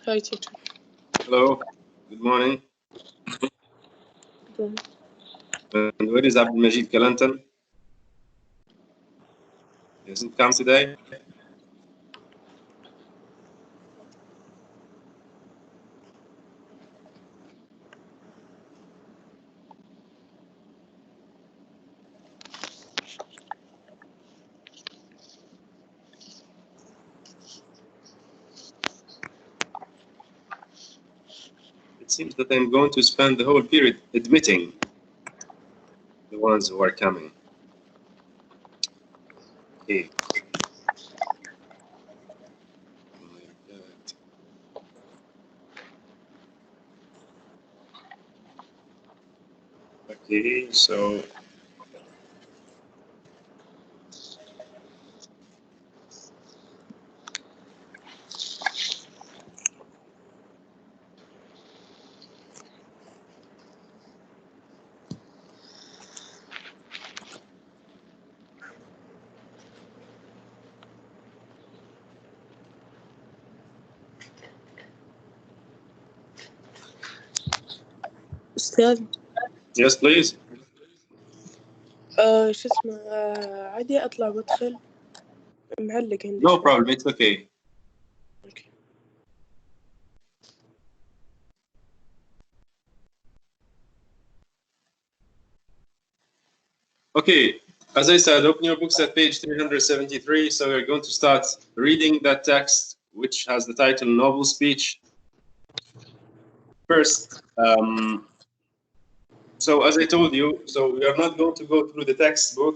Hi, teacher. Hello, good morning. Good. And where is Abdul Majid Kalantan? He hasn't come today. It seems that I'm going to spend the whole period admitting the ones who are coming. Okay. Oh my God. Okay, so أستاذ yes, please. شو اسمه عادي أطلع وأدخل معلق عندي No شوي. problem, it's okay. Okay. Okay, as I said, open your books at page 373. So we're going to start reading that text, which has the title Nobel Speech. First, so as I told you, so we are not going to go through the textbook.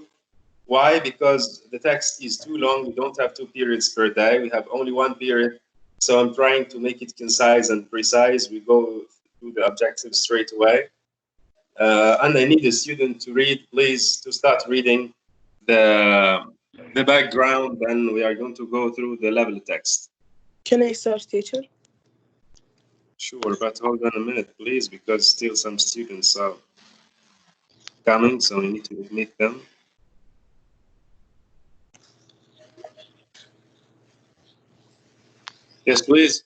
Why? Because the text is too long. We don't have 2 periods per day. We have only 1 period. So I'm trying to make it concise and precise. We go through the objectives straight away. And I need a student to read, please, to start reading the background. Then we are going to go through the level text. Can I start, teacher? Sure, but hold on a minute, please, because still some students are coming, so we need to admit them. Yes, please.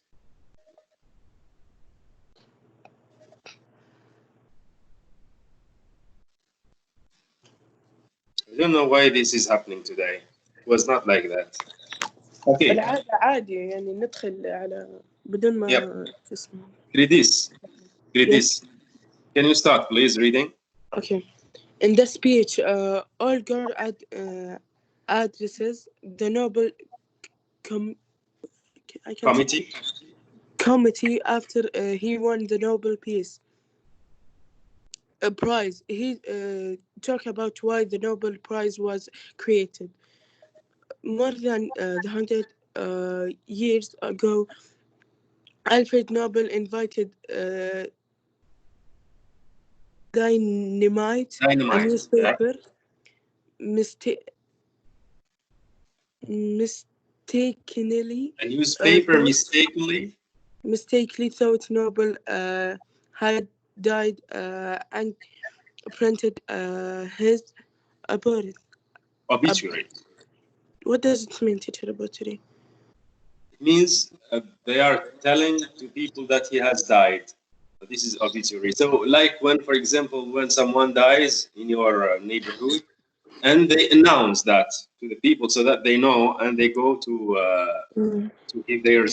I don't know why this is happening today. It was not like that. Okay. العادة عادي يعني ندخل على بدون ما Yep. شو اسمه. Gridis. Yes. Can you start, please, reading? Okay. In the speech, Olgar addresses the Nobel Committee after he won the Nobel Peace Prize. He talked about why the Nobel Prize was created. More than 100 years ago, Alfred Nobel invited Dynamite, a newspaper, mistakenly thought Nobel had died and printed his obituary. What does it mean, teacher, obituary? It means they are telling to people that he has died. This is obituary. So, like when, for example, when someone dies in your neighborhood, and they announce that to the people so that they know, and they go to give their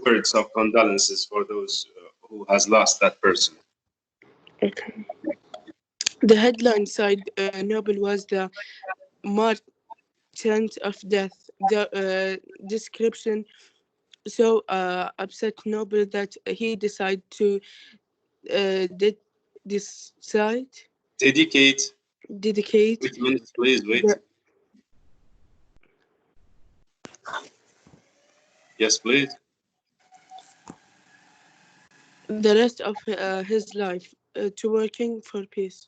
words of condolences for those who has lost that person. Okay. The headline side Nobel was the Marchant of Death. The description so upset Nobel that he decided to dedicate. Wait a minute, please, wait. Yes, please. The rest of his life to working for peace.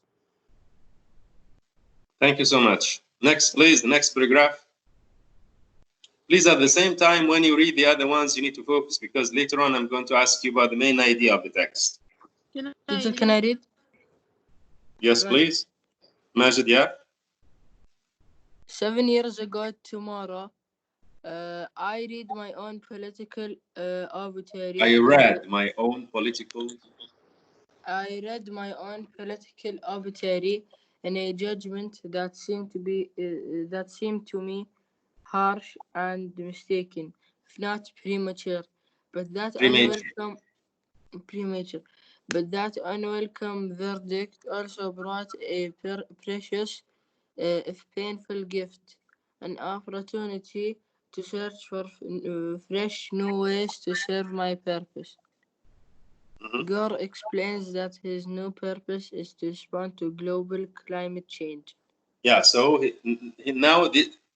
Thank you so much. Next, please, the next paragraph. Please, at the same time, when you read the other ones, you need to focus, because later on I'm going to ask you about the main idea of the text. Can I read? Yes, please. Majid, yeah? 7 years ago tomorrow, I read my own political obituary. I read my own political. I read my own political obituary in a judgment that seemed to me harsh and mistaken, if not premature. But that Premature. unwelcome premature. But that unwelcome verdict also brought a precious, if painful gift, an opportunity to search for fresh new ways to serve my purpose. Mhm. Gore explains that his new purpose is to respond to global climate change. Yeah. So now,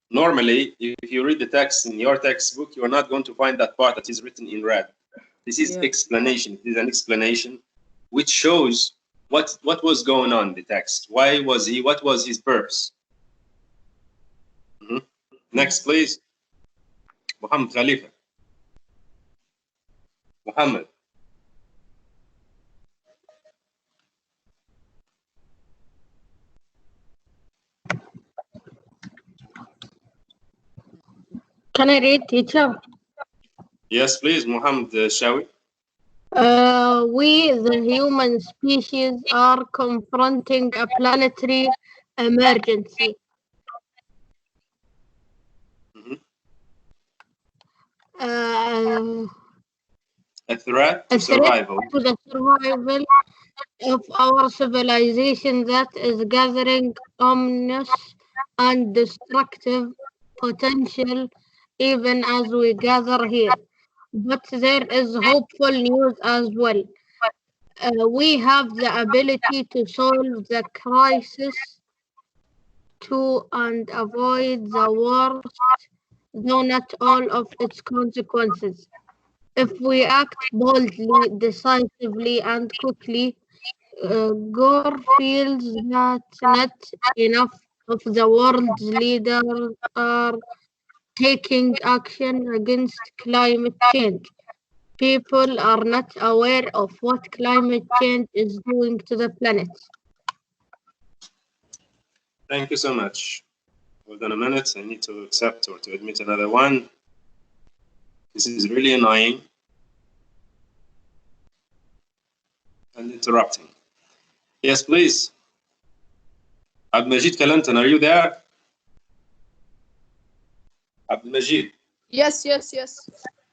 normally, if you read the text in your textbook, you are not going to find that part that is written in red. This is Yeah. explanation. This is an explanation which shows what was going on in the text. Why was he? What was his purpose? Mhm. Next, please. Muhammad Khalifa. Muhammad. Can I read, teacher? Yes, please, Muhammad Shawi. We, the human species, are confronting a planetary emergency. Mhm. Uh, A threat to a threat survival. to the survival of our civilization that is gathering ominous and destructive potential even as we gather here. But there is hopeful news as well. We have the ability to solve the crisis to and avoid the worst, though not all of its consequences. If we act boldly, decisively, and quickly, Gore feels that not enough of the world's leaders are taking action against climate change. People are not aware of what climate change is doing to the planet. Thank you so much. Hold on a minute. I need to accept or to admit another one. This is really annoying and interrupting. Yes, please. Abdulmajid Kalantan, are you there? Abdulmajid. Yes, yes, yes.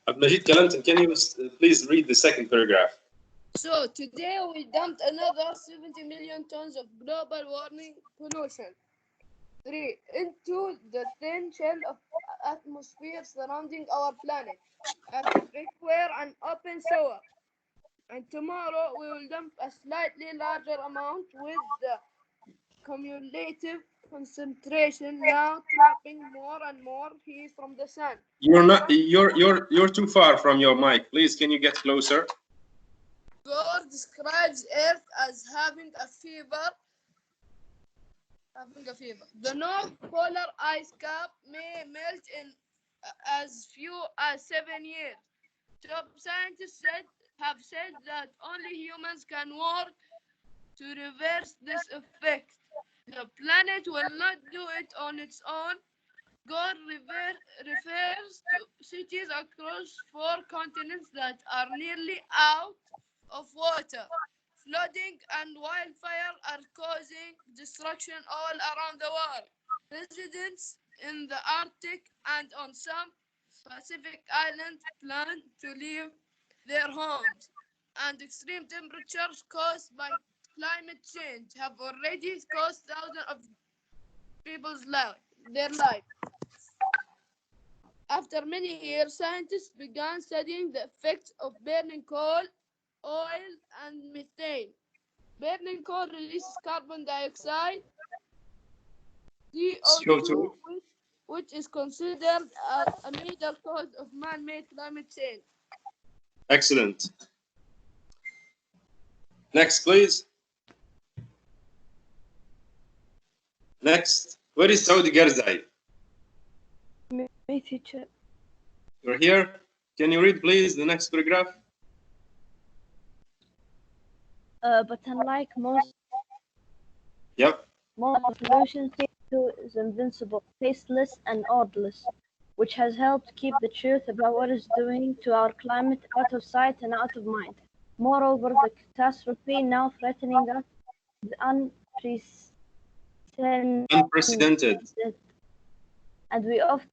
Abdulmajid Kalantan, can you please read the second paragraph? So today we dumped another 70 million tons of global warming pollution. 3. Into the thin shell of atmosphere surrounding our planet. As if it were an open sewer. And tomorrow we will dump a slightly larger amount with the cumulative concentration now trapping more and more heat from the sun. You're not. You're too far from your mic. Please, can you get closer? Gore describes Earth as having a fever. The North Polar ice cap may melt in as few as 7 years. Top scientists have said that only humans can work to reverse this effect. The planet will not do it on its own. God refers to cities across 4 continents that are nearly out of water. Flooding and wildfire are causing destruction all around the world. Residents in the Arctic and on some Pacific islands plan to leave their homes, and extreme temperatures caused by climate change have already cost thousands of their life. After many years, scientists began studying the effects of burning coal, oil, and methane. Burning coal releases carbon dioxide, CO2. CO2, which is considered a major cause of man-made climate change. Excellent. Next, please. Next. Where is Saudi Garzai? Me, teacher. You're here. Can you read, please, the next paragraph? But unlike most Yep. pollution, CO2 is invincible, tasteless, and odorless. which has helped keep the truth about what it's doing to our climate out of sight and out of mind. Moreover, the catastrophe now threatening us is Unprecedented. and we often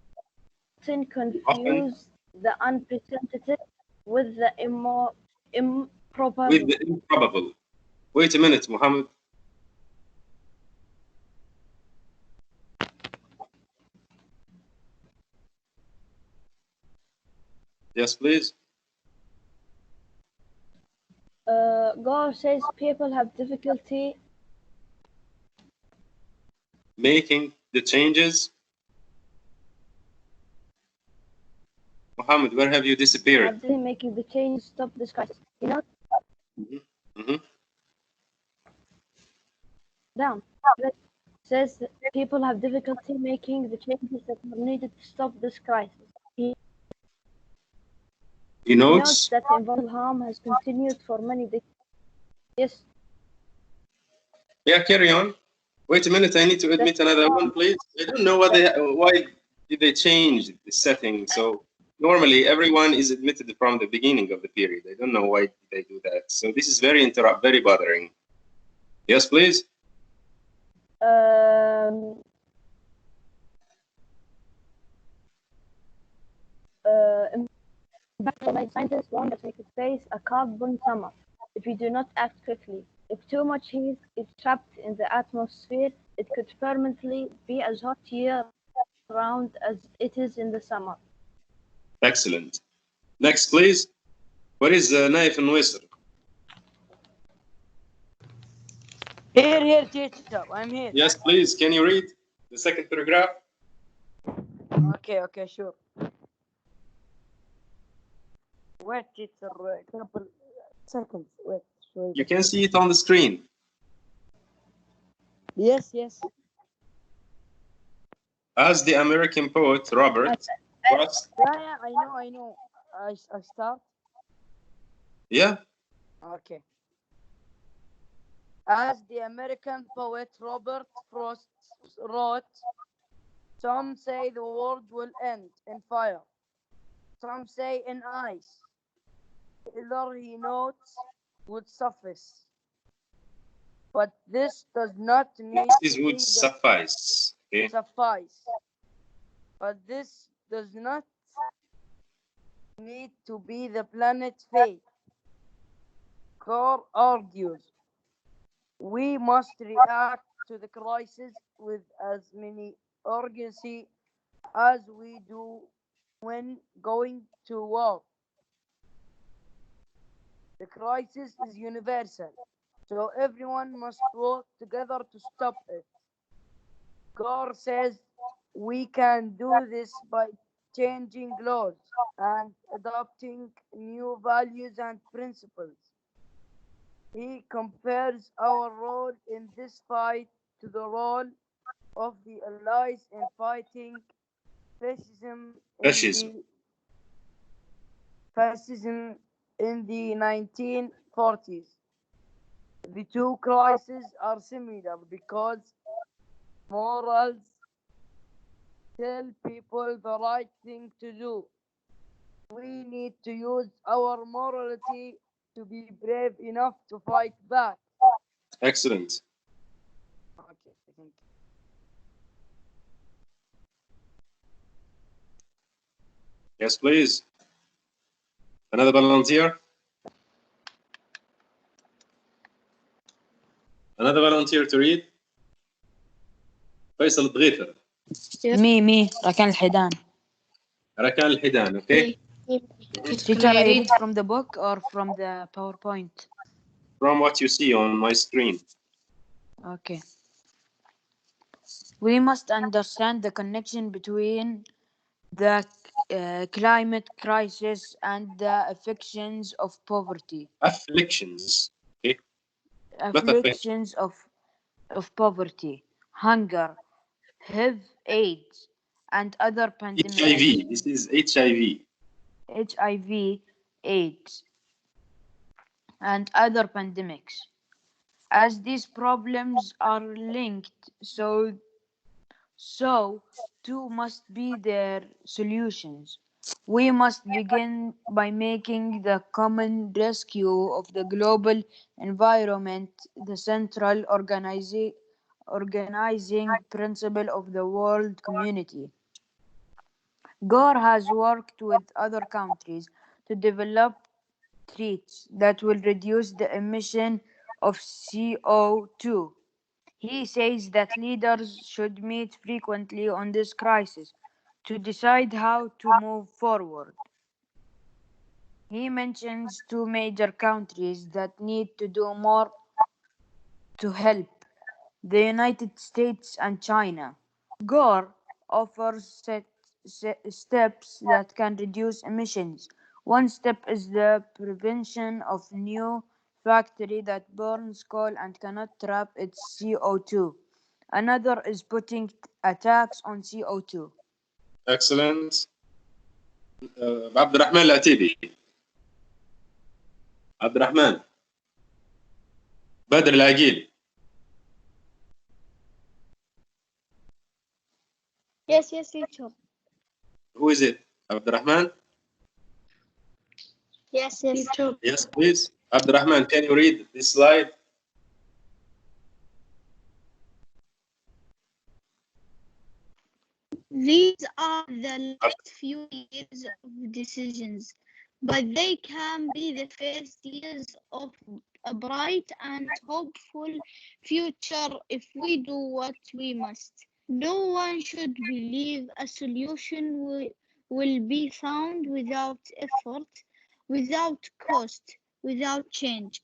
Often confuse the unprecedented with the with improbable. the improbable. Wait a minute, Muhammad. Yes, please. Gore says people have difficulty Making the changes. Muhammad, where have you disappeared? making the change to stop this crisis. You know, Mhm. Mhm. down. It says that people have difficulty making the changes that are needed to stop this crisis. He He notes notes. that the environmental harm has continued for many decades. Yes, Yeah, carry on. Wait a minute. I need to admit another one, please. I don't know what why did they change the setting. So normally everyone is admitted from the beginning of the period. I don't know why they do that. So this is very bothering. Yes, please. um, environmental scientists warn that we could face a carbon summer if we do not act quickly. If too much heat is trapped in the atmosphere, it could permanently be as hot year round as it is in the summer. Excellent. Next, please. What is Naif and Wisr? Here, teacher. I'm here. Yes, please. Can you read the second paragraph? Okay, sure. Wait, teacher. A couple seconds. Wait. You can see it on the screen. Yes. As the American poet Robert Frost. Yeah, I know. I start. Yeah. Okay. As the American poet Robert Frost wrote, some say the world will end in fire. Some say in ice. Either he notes would suffice. But this does not need This to would be the suffice. Okay. suffice. But this does not need to be the planet's fate. Core argues we must react to the crisis with as many urgency as we do when going to war. The crisis is universal, so everyone must work together to stop it. Gore says we can do this by changing laws and adopting new values and principles. He compares our role in this fight to the role of the Allies in fighting fascism in Fascism. the fascism in the 1940s. The two crises are similar because morals tell people the right thing to do. We need to use our morality to be brave enough to fight back. Excellent. Okay, thank you. Yes, please. Another volunteer? Another volunteer to read? فيصل الضغيثر. Me, ركان الحيدان. ركان الحيدان, okay? Teacher, I read from the book or from the PowerPoint? From what you see on my screen. Okay. We must understand the connection between the climate crisis and the afflictions of poverty. Afflictions. Okay. Afflictions of poverty, hunger, HIV, AIDS, and other pandemics. HIV. This is HIV. HIV, AIDS, and other pandemics. As these problems are linked, So, too must be their solutions. We must begin by making the common rescue of the global environment the central organizing principle of the world community. Gore has worked with other countries to develop treats that will reduce the emission of CO2. He says that leaders should meet frequently on this crisis to decide how to move forward. He mentions two major countries that need to do more to help: the United States and China. Gore offers steps that can reduce emissions. One step is the prevention of new factory that burns coal and cannot trap its CO2. Another is putting a tax on CO2. Excellent. عبد الرحمن العتيبي. عبد الرحمن. بدر العقيل. Yes, teacher. Who is it? عبد الرحمن? Yes, teacher. Yes, please. عبد الرحمن, can you read this slide? These are the last few years of decisions, but they can be the first years of a bright and hopeful future if we do what we must. No one should believe a solution will be found without effort, without cost, without change.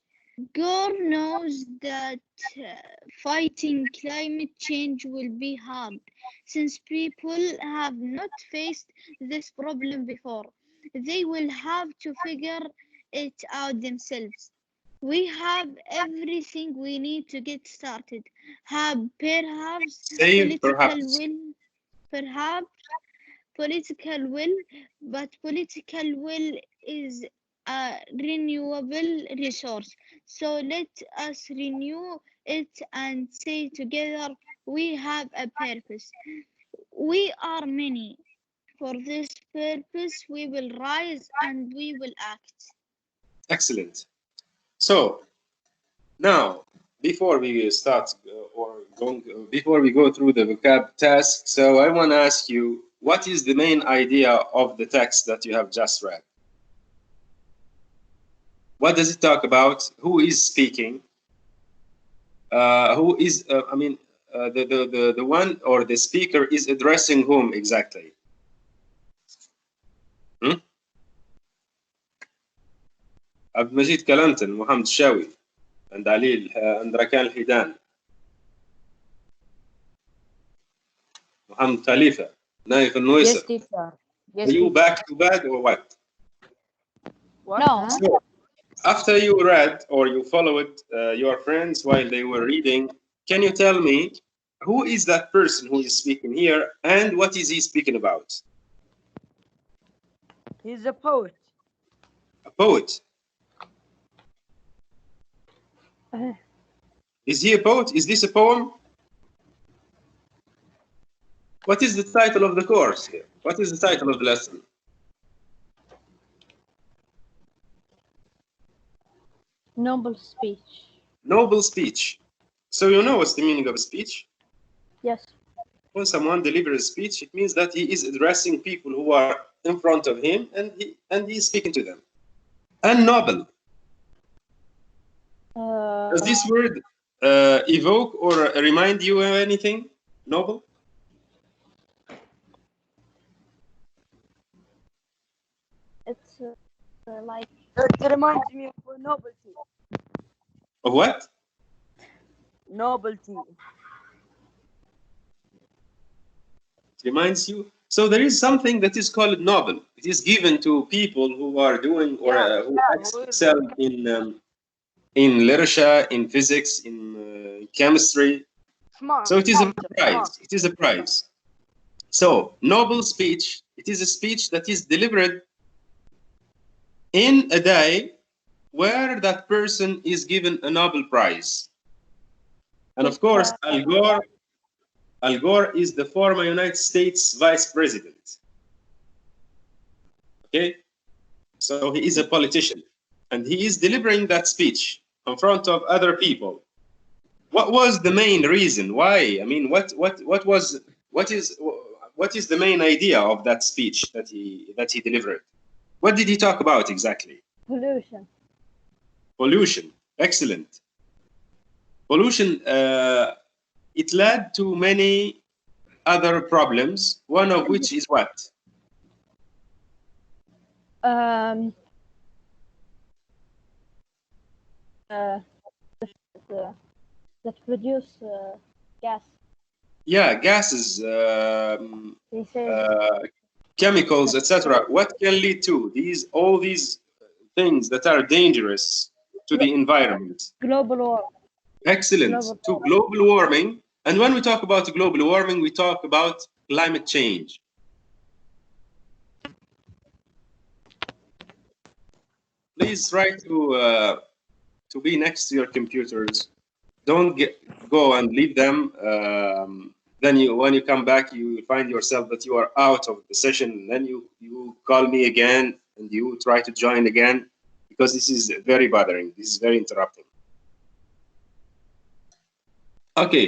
Gore knows that fighting climate change will be hard since people have not faced this problem before. They will have to figure it out themselves. We have everything we need to get started. Have perhaps Say political perhaps. will, perhaps political will, but political will is a renewable resource. So let us renew it and say together we have a purpose. We are many. For this purpose, we will rise and we will act. Excellent. So now, before we start before we go through the vocab task, so I want to ask you, what is the main idea of the text that you have just read? What does it talk about? Who is speaking? Who is, the one or the speaker is addressing whom exactly? عبد المجيد كلامتن, محمد الشاوي, and علي and Rakan الحيدان, Muhammad Khalifa, Naif Yes, النويسر. teacher. Yes, Are you teacher. back to back or what? No. So, after you read or you followed your friends while they were reading, can you tell me who is that person who is speaking here and what is he speaking about? He's a poet. A poet. Is he a poet? Is this a poem? What is the title of the course here? What is the title of the lesson? Noble speech. Noble speech. So you know what's the meaning of a speech? Yes. When someone delivers a speech, it means that he is addressing people who are in front of him and he is speaking to them. And Nobel. Does this word evoke or remind you of anything? Nobel? It's like It reminds me of novelty. Of what? Novelty. It reminds you. So there is something that is called Nobel. It is given to people who are doing or who excel in literature, in physics, in chemistry. Smart. So it is a Smart. prize. It is a prize. So Nobel speech, it is a speech that is delivered in a day where that person is given a Nobel Prize. And of course, Al Al Gore is the former United States Vice President. Okay? So he is a politician. And he is delivering that speech in front of other people. What was the main reason? Why? I mean, what is the main idea of that speech that he delivered? What did he talk about exactly? Pollution. Pollution. Excellent. Pollution. It led to many other problems. One of which is what? Um, that produce gas. Yeah, gases, He says chemicals, etc. What can lead to all these things that are dangerous to the environment? global warming. Excellent. To global warming. And when we talk about global warming, we talk about climate change. Please try to be next to your computers. Don't go and leave them. Then when you come back, you find yourself that you are out of the session. Then you call me again and you try to join again, because this is very bothering. This is very interrupting. Okay.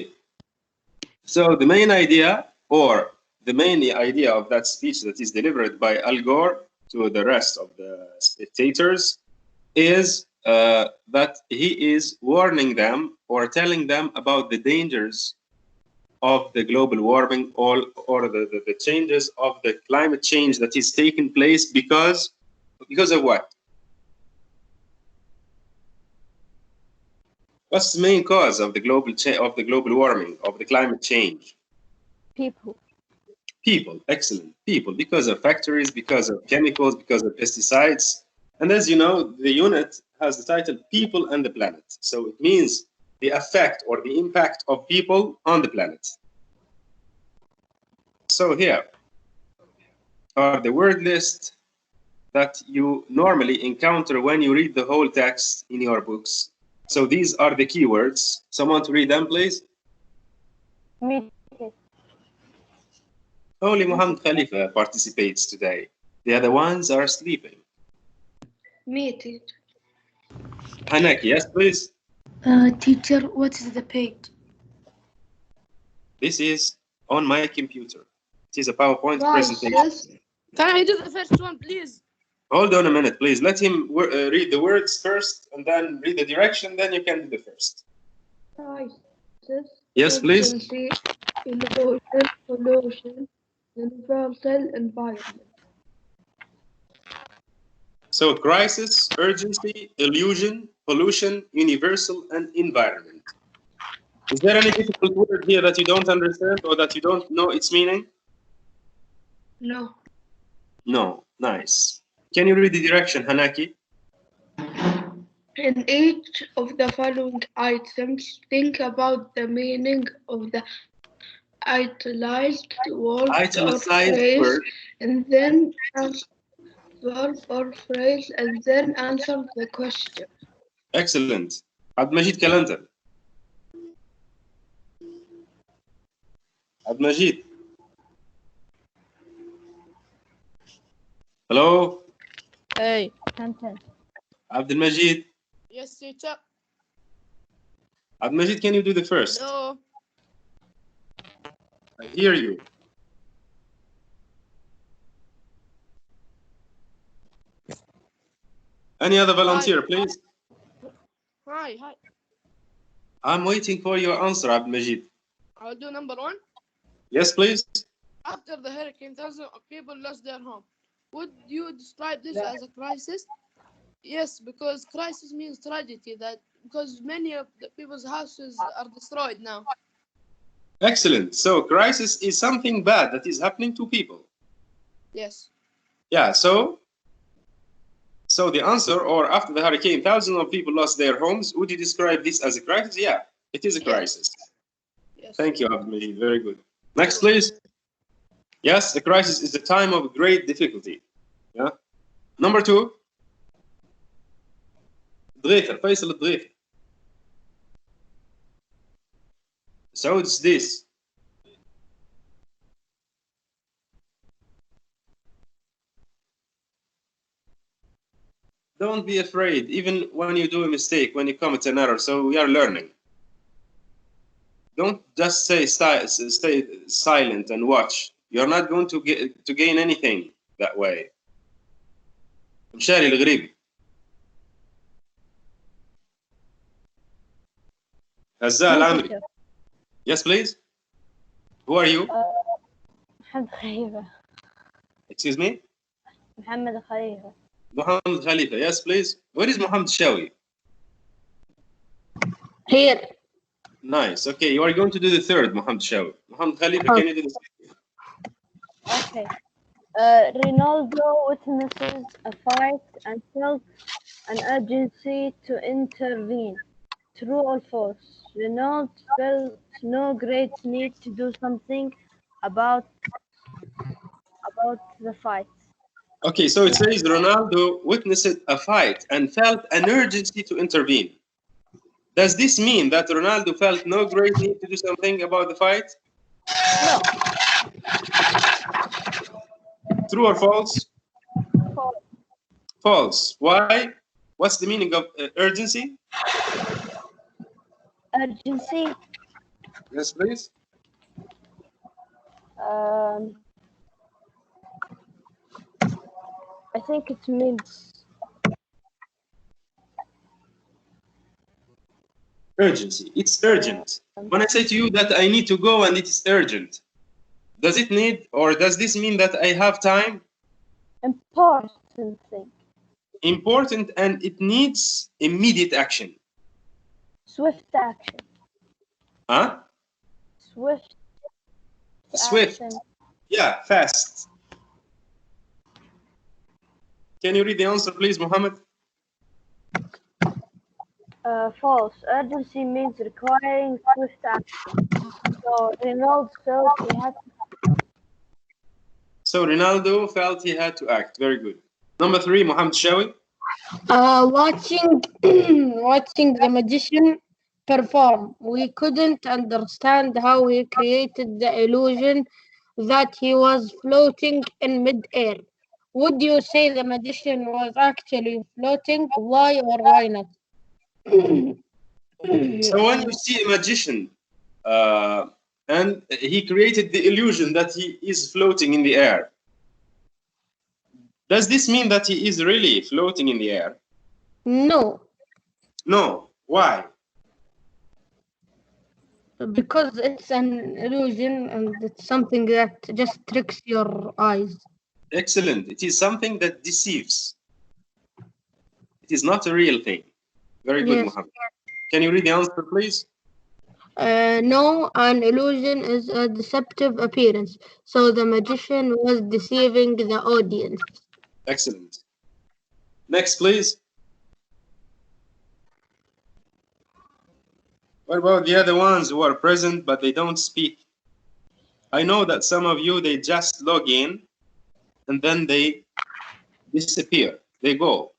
So the main idea of that speech that is delivered by Al Gore to the rest of the spectators is that he is warning them or telling them about the dangers of the global warming or the changes of the climate change that is taking place because of what? What's the main cause of the global warming, of the climate change? People. People. Excellent. People, because of factories, because of chemicals, because of pesticides. And as you know, the unit has the title People and the Planet. So it means the effect or the impact of people on the planet. So here are the word list that you normally encounter when you read the whole text in your books. So these are the keywords. Someone to read them, please? Me. Only Muhammad Khalifa participates today. The other ones are sleeping. Me, teacher. Hanaki, yes, please. Teacher, what is the page? This is on my computer. It is a PowerPoint Crisis. presentation. Can I do the first one, please? Hold on a minute, please. Let him read the words first and then read the direction, then you can do the first. Crisis. Yes, please. Urgency, illusion, pollution, universal environment. So crisis, urgency, illusion, pollution, universal, and environment. Is there any difficult word here that you don't understand or that you don't know its meaning? No. No. Nice. Can you read the direction, Hanaki? In each of the following items, think about the meaning of the italicized word or Italicized phrase, word. and then verb or phrase, and then answer the question. Excellent. عبد المجيد كلنتر. عبد المجيد. Hello. Hey. Content. عبد المجيد. Yes, teacher. عبد المجيد, can you do the first? No. I hear you. Any other volunteer, please? Hi. I'm waiting for your answer, Abd Majid. I'll do number one. Yes, please. After the hurricane, thousands of people lost their home. Would you describe this as a crisis? Yes, because crisis means tragedy. Because many of the people's houses are destroyed now. Excellent. So crisis is something bad that is happening to people. Yes. Yeah, so the answer, or after the hurricane, thousands of people lost their homes. Would you describe this as a crisis? Yeah, it is a crisis. Yes. Thank you, Abdul Majid. Very good. Next, please. Yes, the crisis is a time of great difficulty. Yeah. Number two. Dghefar, Faisal Dghefar. So it's this. Don't be afraid, even when you do a mistake, when you commit an error. So we are learning. Don't just stay silent and watch. You're not going to gain anything that way. مشاري الغريبي. هزاء العمري. Yes, please. Who are you? محمد خليفة. Excuse me? محمد خليفة. Muhammad Khalifa. Yes, please. Where is Muhammad Shawi? Here. Nice. Okay, you are going to do the third, Muhammad Shawi. Muhammad Khalifa, can you do the second? Okay. Ronaldo witnesses a fight and felt an urgency to intervene. True or false? Ronaldo felt no great need to do something about the fight. Okay, so it says Ronaldo witnessed a fight and felt an urgency to intervene. Does this mean that Ronaldo felt no great need to do something about the fight? No. True or false? False. False. Why? What's the meaning of urgency? Urgency. Yes, please. I think it means Urgency. It's urgent. When I say to you that I need to go and it is urgent, does it need, or does this mean that I have time? important thing. Important, and it needs immediate action. Swift action. Huh? Swift. Swift. Action. Yeah, fast. Can you read the answer, please, Muhammad? False. Urgency means requiring swift action. So Ronaldo felt he had to. So Ronaldo felt he had to act. Very good. Number 3, Muhammad Shawi. Watching watching the magician perform, we couldn't understand how he created the illusion that he was floating in mid-air. Would you say the magician was actually floating? Why or why not? So when you see a magician and he created the illusion that he is floating in the air, does this mean that he is really floating in the air? No. No. Why? Because it's an illusion and it's something that just tricks your eyes. Excellent. It is something that deceives. It is not a real thing. Very good, Yes. Muhammad. Can you read the answer, please? No, an illusion is a deceptive appearance, so the magician was deceiving the audience. Excellent. Next, please. What about the other ones who are present but they don't speak? I know that some of you, they just log in and then they disappear. They go.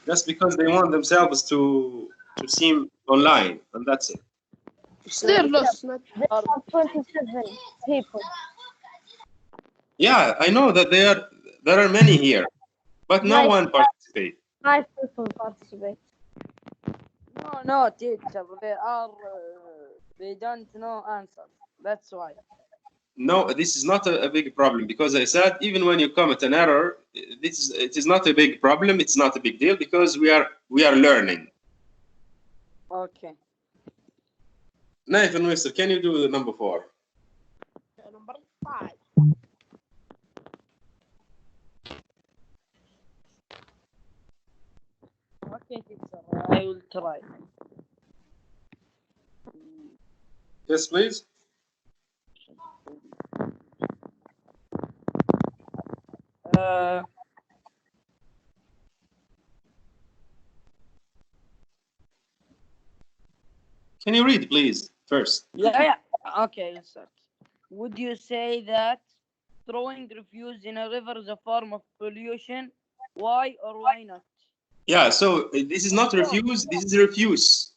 Just because they want themselves to seem online, and that's it. They're lost. Not There are 27 people. Yeah, I know that there are many here, but no one participates. 5 people participate. No, teacher. They don't know answers. That's why. No, this is not a big problem, because I said even when you commit an error, it is not a big problem. It's not a big deal because we are learning. Okay. Naif and Mr. Can you do the number 4? number 5. Okay, teacher. I will try. Yes, please. Can you read, please, first? Yeah. Okay, let's start. Would you say that throwing refuse in a river is a form of pollution? Why or why not? Yeah, so this is not refuse, this is refuse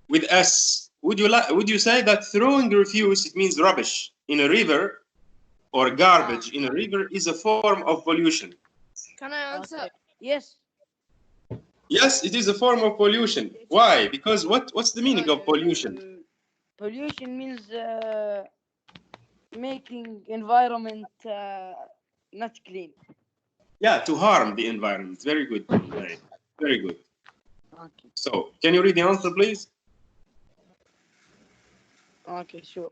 with S. Would you say that throwing refuse, it means rubbish in a river or garbage in a river, is a form of pollution? Can I answer? Okay. Yes. Yes, it is a form of pollution. Why? Because what's the meaning of pollution? Pollution means making environment not clean. Yeah, to harm the environment. Very good. Right. Very good. Okay. So, can you read the answer, please? Okay, sure.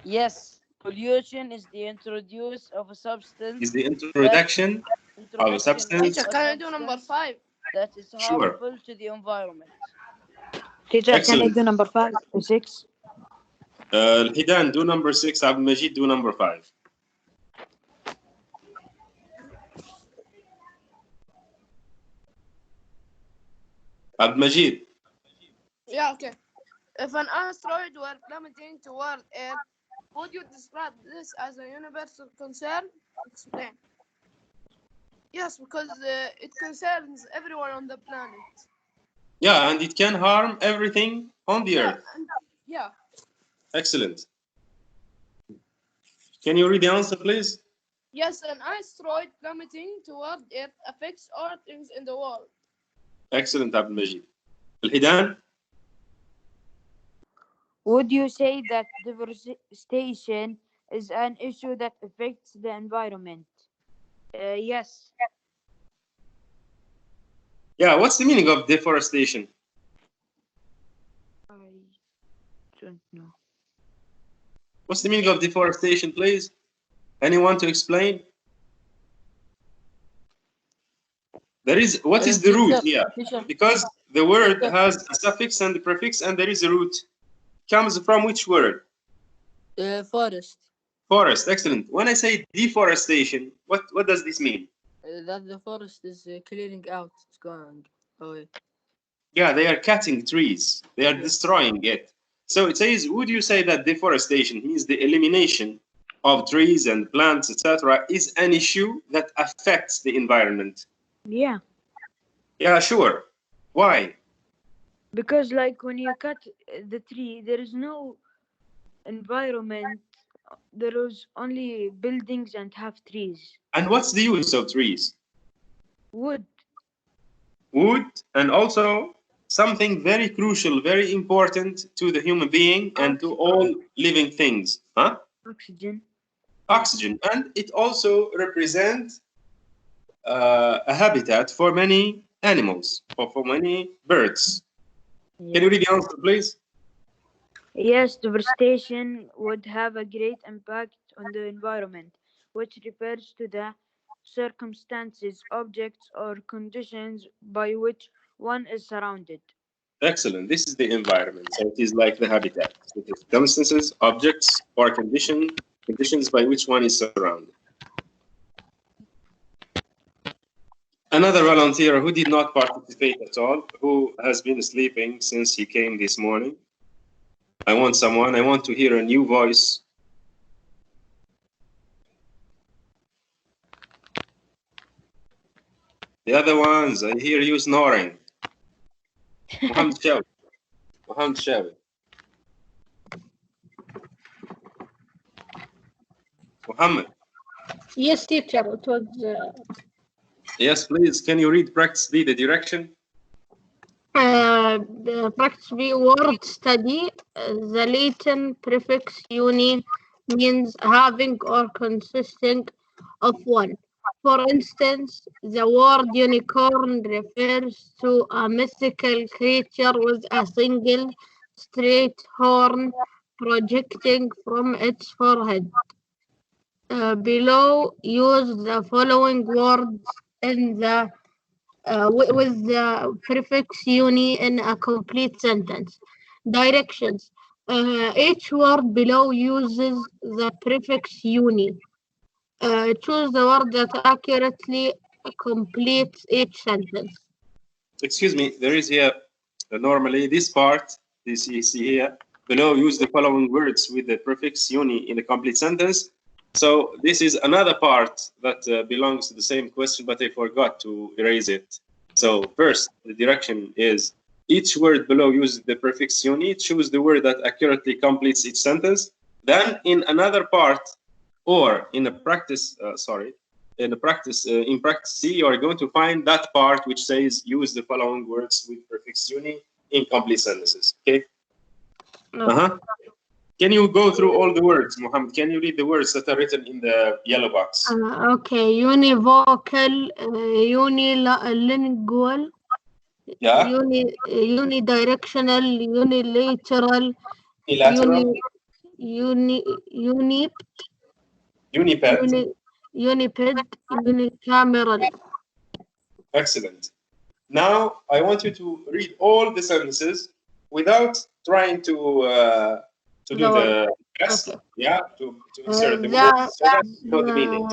Yes, pollution is the introduce of a substance Is the that introduction of a introduction of substance? Teacher, a can I do number substance 5? that is Sure. harmful to the environment. Teacher, can I Excellent. do number 5 or 6? Hidan, do number 6. Abdul Majid, do number 5. Abdul Majid. Yeah, okay. If an asteroid were plummeting toward Earth, would you describe this as a universal concern? Explain. Yes, because it concerns everyone on the planet. Yeah, and it can harm everything on the Yeah, earth. yeah. Excellent. Can you read the answer, please? Yes, an asteroid plummeting toward Earth affects all things in the world. Excellent, Abdul Majid. Hidan? Would you say that deforestation is an issue that affects the environment? Yes. Yeah, what's the meaning of deforestation? I don't know. What's the meaning of deforestation, please? Anyone to explain? There is, what is the root here? Because the word has a suffix and a prefix, and there is a root. Comes from which word? Forest. Forest. Excellent. When I say deforestation, what does this mean? That the forest is clearing out. It's going away. Yeah, they are cutting trees. They are destroying it. So it says, would you say that deforestation means the elimination of trees and plants, etc., is an issue that affects the environment? Yeah. Yeah, sure. Why? Because like when you cut the tree, there is no environment. There is only buildings and have trees. And what's the use of trees? Wood. Wood, and also something very crucial, very important to the human being and to all living things. Huh? Oxygen. Oxygen. And it also represents a habitat for many animals or for many birds. Yeah. Can you read the answer, please? Yes, deforestation would have a great impact on the environment, which refers to the circumstances, objects, or conditions by which one is surrounded. Excellent. This is the environment. So it is like the habitat. So it is circumstances, objects, or conditions by which one is surrounded. Another volunteer who did not participate at all, who has been sleeping since he came this morning. I want to hear a new voice. The other ones, I hear you snoring. Mohammed Shawi. Mohammed Shawi. Mohammed. Yes, teacher. It was. Yes, please. Can you read practice B, the direction? The practice B word study. The Latin prefix uni means having or consisting of one. For instance, the word unicorn refers to a mythical creature with a single straight horn projecting from its forehead. Below, use the following words in the with the prefix uni in a complete sentence. Directions. Each word below uses the prefix uni. Choose the word that accurately completes each sentence. Excuse me, there is here, normally this part, this you see here, below use the following words with the prefix uni in a complete sentence. So this is another part that belongs to the same question, but I forgot to erase it. So first, the direction is each word below uses the prefix uni, choose the word that accurately completes each sentence. Then in another part, or in a practice, in practice C, you are going to find that part which says use the following words with prefix uni in complete sentences. Okay. Okay. Can you go through all the words, Mohammed? Can you read the words that are written in the yellow box? Okay, univocal, unilingual, Yeah. unidirectional, unilateral, Unilateral, unip, uniped. uniped, unicameral. Excellent. Now I want you to read all the sentences without trying to do the rest. Okay. Yeah, to insert the words so that you know the meanings.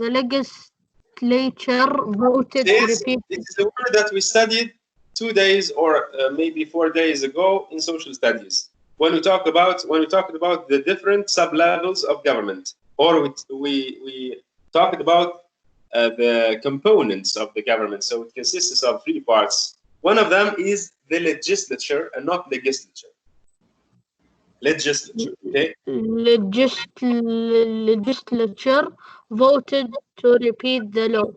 The legislature voted to repeat. This is a word that we studied 2 days or maybe 4 days ago in social studies. When we talked about the different sub-levels of government, or we talked about the components of the government. So it consists of 3 parts. One of them is the legislature and not legislature. Legislature, okay? Legislature voted to repeat the law.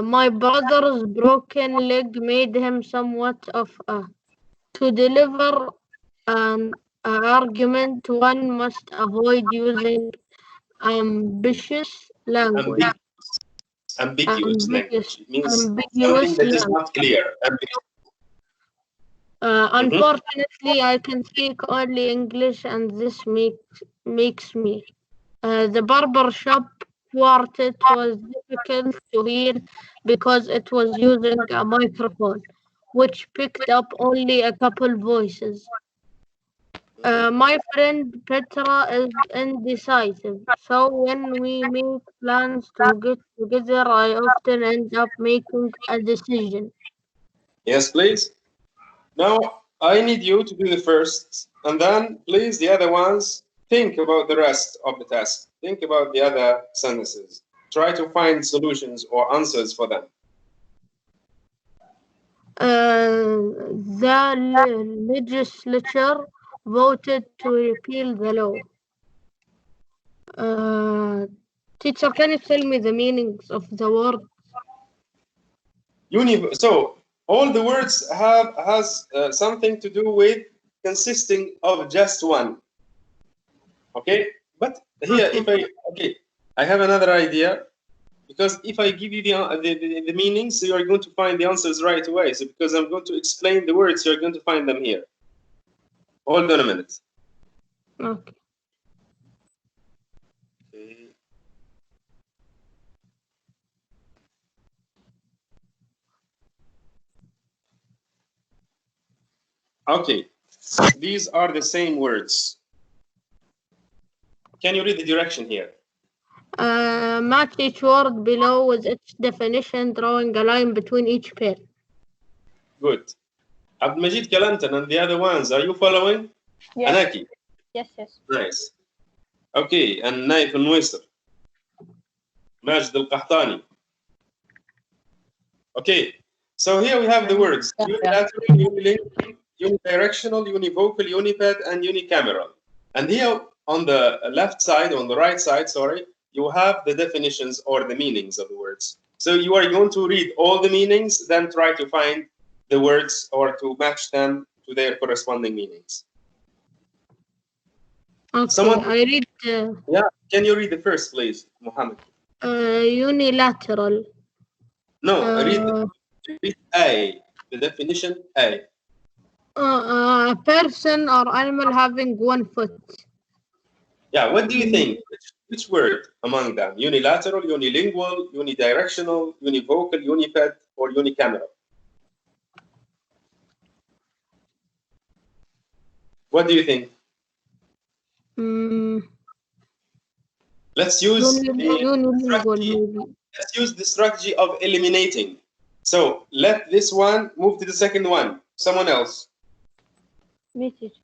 My brother's broken leg made him somewhat of a. To deliver an argument, one must avoid using ambitious language. Ambiguous language. It means something Ambiguous that is language. not clear. Unfortunately, I can speak only English, and this makes me. The barber shop quartet was difficult to hear because it was using a microphone, which picked up only a couple voices. My friend Petra is indecisive, so when we make plans to get together, I often end up making a decision. Yes, please. Now, I need you to do the first, and then, please, the other ones, think about the rest of the task. Think about the other sentences. Try to find solutions or answers for them. The legislature voted to repeal the law. Teacher, can you tell me the meanings of the word? So, all the words has something to do with consisting of just one. Okay, but here, I have another idea. Because if I give you the meanings, you are going to find the answers right away. So because I'm going to explain the words, you're going to find them here. Hold on a minute. Okay. Okay. These are the same words. Can you read the direction here? Match each word below with its definition, drawing a line between each pair. Good. Abdulmajid Kalantan and the other ones, are you following? Yes. Anaki? Yes, yes. Nice. Okay, and Naif al-Muisr. Majid al-Qahtani. Okay, so here we have the words unilateral, unilingual, unidirectional, univocal, uniped, and unicameral. And here on the left side, on the right side, sorry, you have the definitions or the meanings of the words. So you are going to read all the meanings, then try to find the words or to match them to their corresponding meanings. Okay, Someone, I read. yeah, can you read the first, please, Muhammad? Unilateral. No, read A, the definition A. A person or animal having one foot. Yeah, what do you think? Which word among them? Unilateral, unilingual, unidirectional, univocal, uniped, or unicameral? What do you think? Let's use the strategy of eliminating. So let this one move to the second one. Someone else. Me, teacher.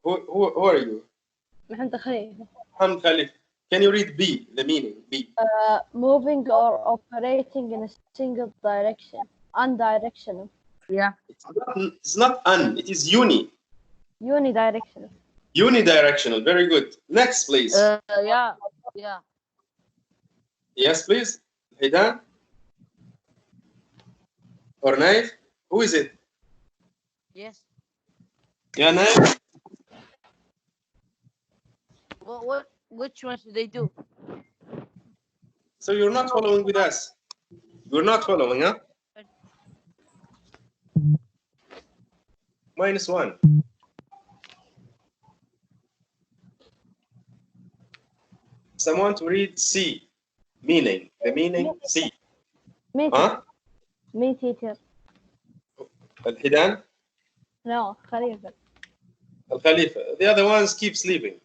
Who are you? Mohammed Khalid. Hamd Khalif. Can you read B, the meaning? B. Moving or operating in a single direction. Undirectional. Yeah. It's not un, it is uni. Unidirectional. Unidirectional. Very good. Next, please. Yeah, yeah. Yes, please. Hidan or Naif? Who is it? Yes. Yeah, Naif. Which one should they do? So you're not following with us. You're not following, huh? -1. Someone to read C. Meaning. The meaning C. Me, Huh? me teacher. Al-Hidan? No, Khalifa. Al-Khalifa. The other ones keep sleeping.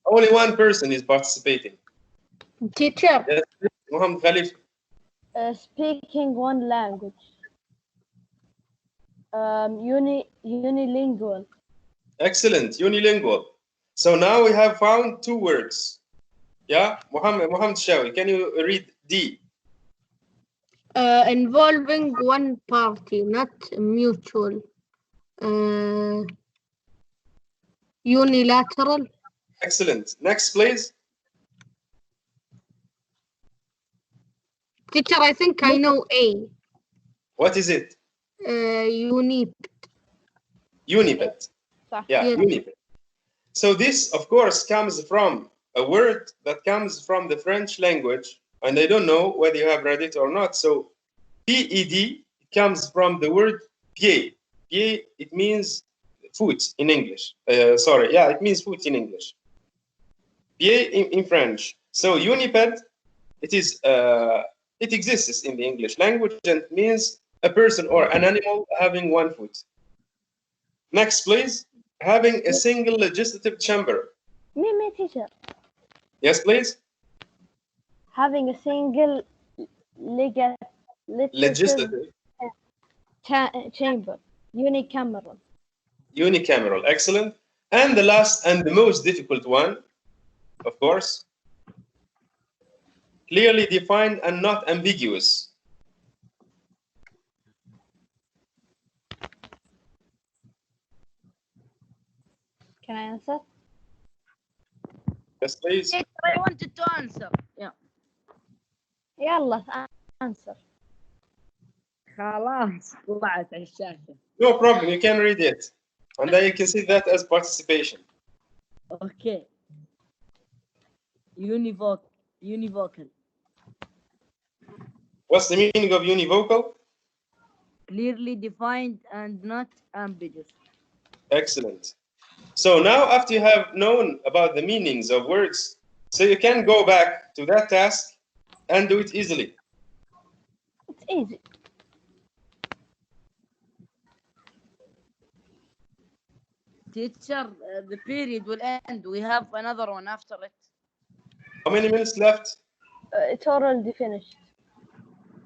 Only one person is participating. Teacher. Yes, Muhammad Khalifa. Speaking one language. Unilingual. Excellent. Unilingual. So now we have found 2 words. Yeah? Muhammad Shawi, can you read D? Involving one party, not mutual. Unilateral. Excellent. Next, please. Teacher, I think I know A. What is it? Unip. Uniped. Yeah, Yes. uniped. So this, of course, comes from a word that comes from the French language, and I don't know whether you have read it or not. So PED comes from the word pied. Pied, it means foot in English. Sorry, yeah, it means foot in English. Pied in French. So uniped, it exists in the English language and means a person or an animal having one foot. Next, please. Having a single legislative chamber. Me, teacher. Yes, please. Having a single legislative chamber. Unicameral. Unicameral. Excellent. And the last and the most difficult one, of course, clearly defined and not ambiguous. Can I answer? Yes, please. I wanted to answer. Yeah. يلا answer. خلاص طلعت على الشاشة. No problem. You can read it. And then you can see that as participation. Okay. Univocal. What's the meaning of univocal? Clearly defined and not ambiguous. Excellent. So now after you have known about the meanings of words, so you can go back to that task and do it easily. It's easy. Teacher, the period will end. We have another one after it. How many minutes left? It's already finished.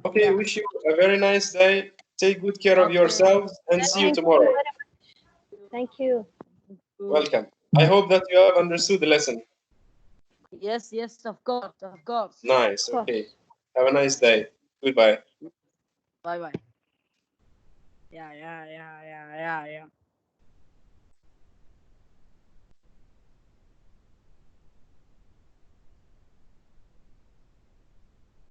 Okay, Yeah. wish you a very nice day. Take good care of Okay. yourselves and see you Thank you tomorrow. very much. Thank you. Welcome. I hope that you have understood the lesson. Yes, of course, of course. Nice. Okay. Have a nice day. Goodbye. Bye bye. Yeah.